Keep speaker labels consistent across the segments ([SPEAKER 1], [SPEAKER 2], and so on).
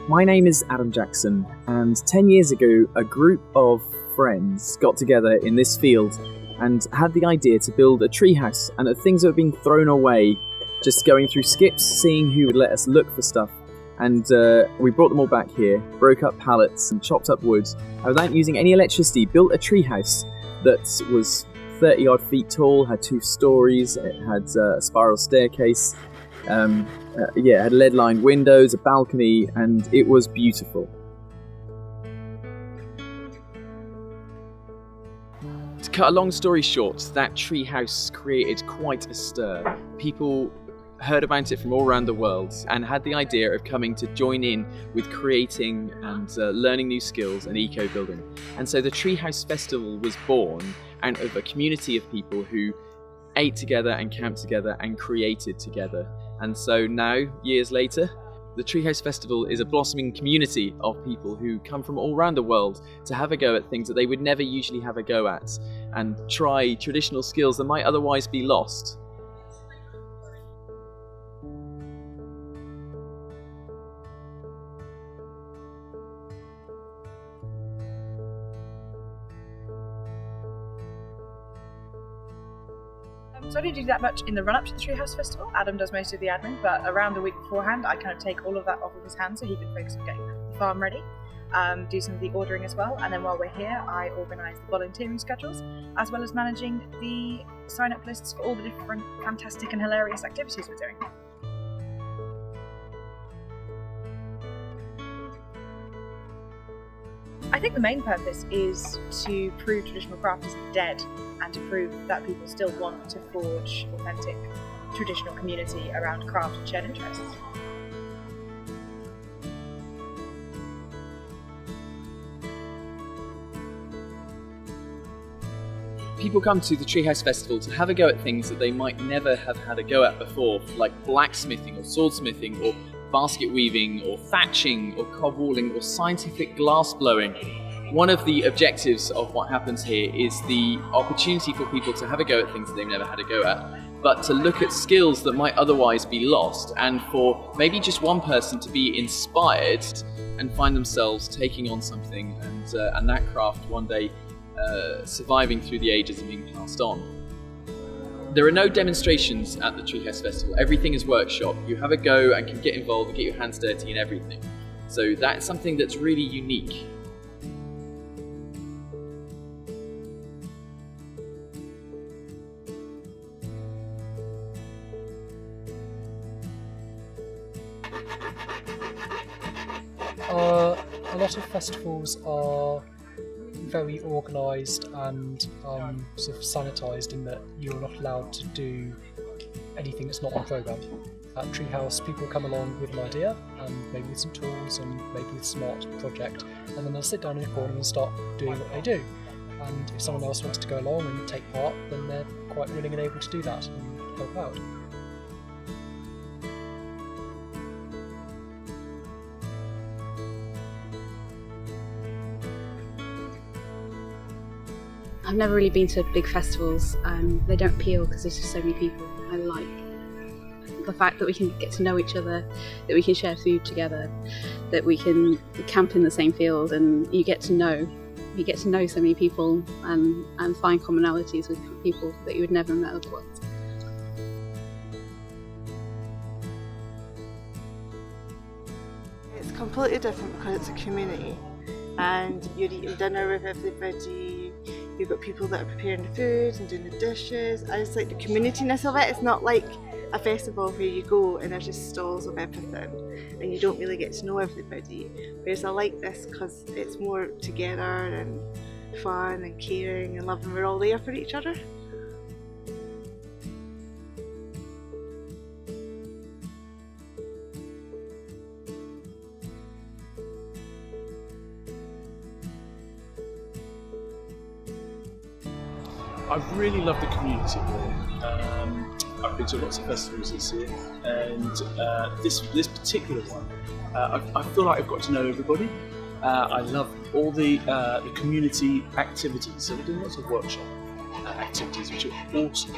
[SPEAKER 1] My name is Adam Jackson, and 10 years ago a group of friends got together in this field and had the idea to build a treehouse, and things that have been thrown away, just going through skips, seeing who would let us look for stuff. And we brought them all back here, broke up pallets and chopped up wood, and without using any electricity, built a treehouse that was 30 odd feet tall, had 2 stories, it had a spiral staircase, it had lead-lined windows, a balcony, and it was beautiful. To cut a long story short, that treehouse created quite a stir. People heard about it from all around the world and had the idea of coming to join in with creating and learning new skills and eco-building. And so the Treehouse Festival was born out of a community of people who ate together and camped together and created together. And so now, years later, the Treehouse Festival is a blossoming community of people who come from all around the world to have a go at things that they would never usually have a go at and try traditional skills that might otherwise be lost.
[SPEAKER 2] So I don't do that much in the run-up to the Treehouse Festival. Adam does most of the admin, but around the week beforehand, I kind of take all of that off of his hands so he can focus on getting the farm ready, do some of the ordering as well, and then while we're here, I organise the volunteering schedules, as well as managing the sign-up lists for all the different fantastic and hilarious activities we're doing. I think the main purpose is to prove traditional craft isn't dead and to prove that people still want to forge authentic traditional community around craft and shared interests.
[SPEAKER 1] People come to the Treehouse Festival to have a go at things that they might never have had a go at before, like blacksmithing or swordsmithing or basket weaving or thatching or cob walling or scientific glass blowing. One of the objectives of what happens here is the opportunity for people to have a go at things that they've never had a go at, but to look at skills that might otherwise be lost, and for maybe just one person to be inspired and find themselves taking on something and that craft one day surviving through the ages and being passed on. There are no demonstrations at the Treehouse Festival. Everything is workshop. You have a go and can get involved and get your hands dirty and everything. So that's something that's really unique.
[SPEAKER 3] A lot of festivals are very organised and sort of sanitised in that you're not allowed to do anything that's not on programme. At Treehouse, people come along with an idea and maybe with some tools and maybe with a smart project, and then they'll sit down in a corner and start doing what they do. And if someone else wants to go along and take part, then they're quite willing and able to do that and help out.
[SPEAKER 4] I've never really been to big festivals. They don't appeal because there's just so many people I like. the fact that we can get to know each other, that we can share food together, that we can camp in the same field, and you get to know so many people and find commonalities with people that you would never met otherwise.
[SPEAKER 5] It's completely different because it's a community and you're eating dinner with everybody, you've got people that are preparing the food and doing the dishes. I just like the community-ness of it. It's not like a festival where you go and there's just stalls of everything and you don't really get to know everybody. Whereas I like this because it's more together and fun and caring and loving. We're all there for each other.
[SPEAKER 6] I've really loved the community here. I've been to lots of festivals this year, and this particular one, I feel like I've got to know everybody. I love all the community activities. So we're doing lots of workshop activities, which are awesome.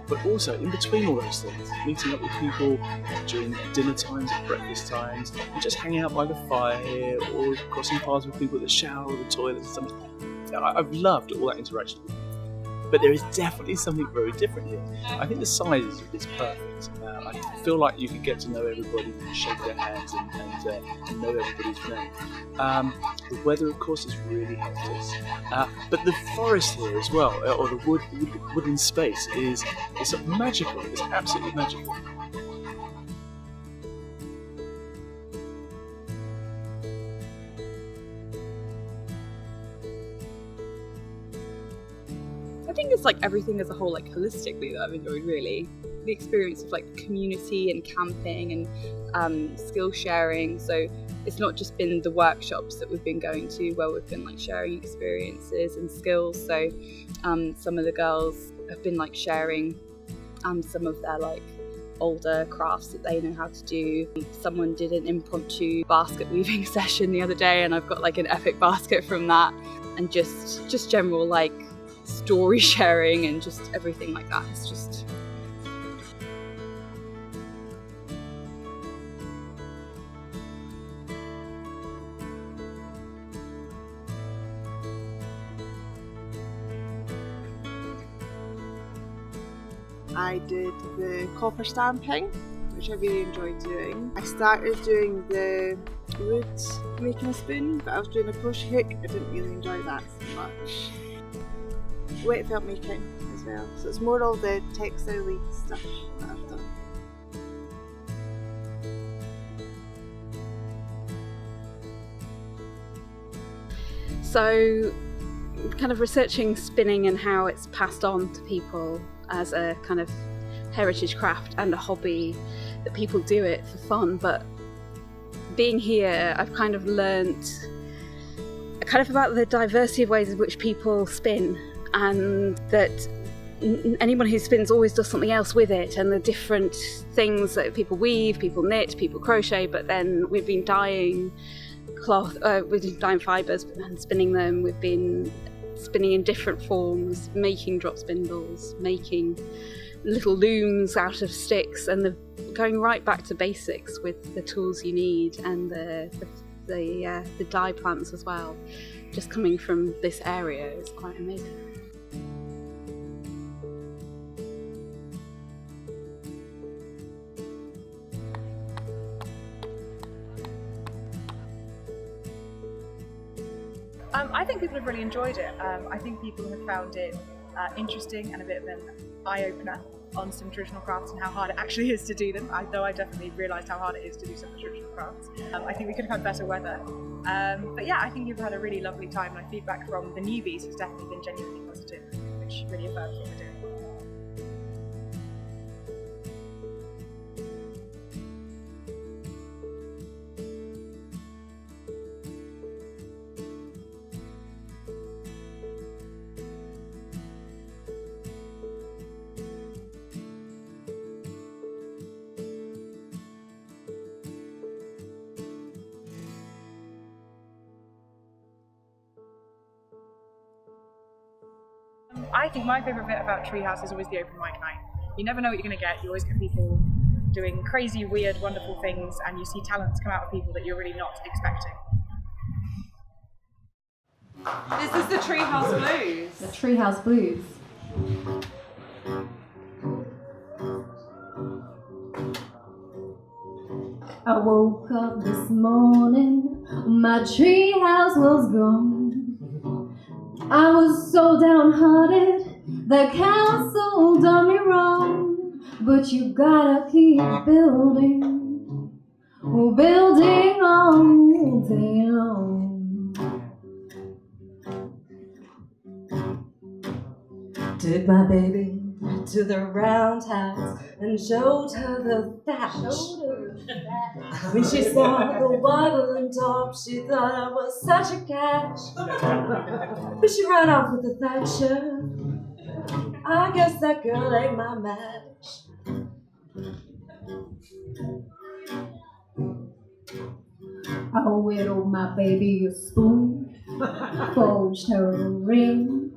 [SPEAKER 6] But also, in between all those things, meeting up with people during dinner times and breakfast times, and just hanging out by the fire, or crossing paths with people at the shower or the toilet and something. I've loved all that interaction. But there is definitely something very different here. I think the size is perfect. I feel like you can get to know everybody, shake their hands, and know everybody's name. The weather, of course, has really helped us. But the forest here as well, or the wooden space, is magical. It's absolutely magical.
[SPEAKER 4] I think it's like everything as a whole, like holistically, that I've enjoyed really. The experience of like community and camping and skill sharing. So it's not just been the workshops that we've been going to where we've been like sharing experiences and skills. So some of the girls have been like sharing some of their like older crafts that they know how to do. Someone did an impromptu basket weaving session the other day, and I've got like an epic basket from that. And just general like story sharing and just everything like that. It's just
[SPEAKER 5] I did the copper stamping, which I really enjoyed doing. I started doing the wood making a spoon, but I was doing a crochet hook. I didn't really enjoy that so much. Wet felt making as well, so it's more all the textile-y stuff that I've done.
[SPEAKER 4] so kind of researching spinning and how it's passed on to people as a kind of heritage craft and a hobby, that people do it for fun. But being here, I've kind of learnt kind of about the diversity of ways in which people spin, and that anyone who spins always does something else with it, and the different things that people weave, people knit, people crochet, but then we've been dyeing cloth, we've been dyeing fibres and spinning them, we've been spinning in different forms, making drop spindles, making little looms out of sticks, and going right back to basics with the tools you need, and the dye plants as well. Just coming from this area is quite amazing.
[SPEAKER 2] I think people have really enjoyed it. I think people have found it interesting and a bit of an eye-opener on some traditional crafts and how hard it actually is to do them, though I definitely realised how hard it is to do some of the traditional crafts. I think we could have had better weather. But yeah, I think people had a really lovely time, and feedback from the newbies has definitely been genuinely positive, which really affirms what we're doing. I think my favourite bit about Treehouse is always the open mic night. You never know what you're going to get. You always get people doing crazy, weird, wonderful things, and you see talents come out of people that you're really not expecting.
[SPEAKER 7] This is the Treehouse Blues.
[SPEAKER 8] The Treehouse Blues. I woke up this morning, my treehouse was gone. I was so downhearted, the council done me wrong. But you gotta keep building, building all day long. Took my baby to the roundhouse and showed her the thatch. When she saw the waggling top, she thought I was such a catch. But she ran off with the thatcher. I guess that girl ain't my match. I whittled my baby a spoon, forged her a ring.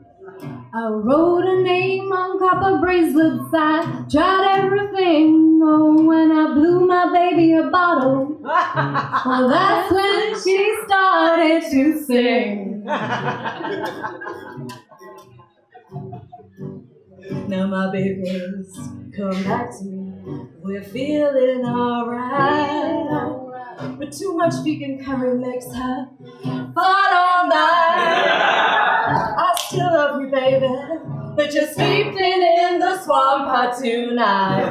[SPEAKER 8] I wrote a name on copper bracelets, I tried everything. Oh, when I blew my baby a bottle, well, that's when she started to sing. Now my baby's come back to me, we're feeling alright. But too much vegan curry makes her fun all night. I still love you, baby, but you're sleeping in the swamp tonight.